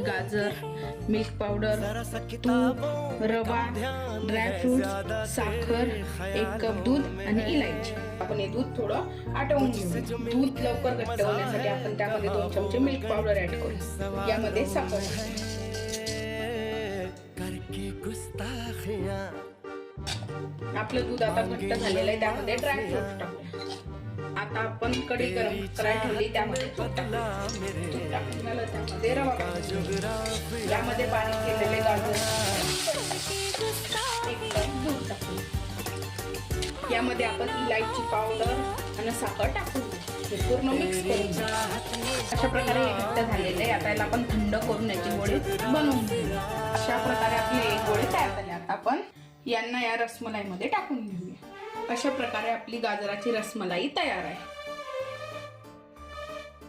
गाजर, milk powder, तूप, रवा, ड्रायफ्रूट्स, साखर, 1 कप दूध आणि इलायची. आपण हे दूध थोडं आटवून घेऊ. दूध लवकर घट्ट होण्यासाठी आपण त्यामध्ये 2 चमचे मिल्क पावडर ऍड करू. यामध्ये साखर. आपलं दूध आता घट्ट झालेलं आहे. त्यामध्ये ड्रायफ्रूट टाकूया. आता आपण कढई गरम करायला ठेवली. त्यामध्ये तूप टाकून त्यामध्ये रवा टाकूया. यामध्ये बारीक केलेले गाजर, 1 कप दूध टाकूया. यामध्ये आपण इलायची पावडर आणि साखर टाकून हे पूर्ण मिक्स करून अशा प्रकारे हे घट्ट झालेले आहे. आता याला आपण थंड करून याचे गोळे बनवून घेऊ. अशा प्रकारे आपले गोळे तयार झाले. आता आपण यांना या रसमलाईमध्ये टाकून घेऊया. अशा प्रकारे आपली गाजराची रसमलाई तयार आहे.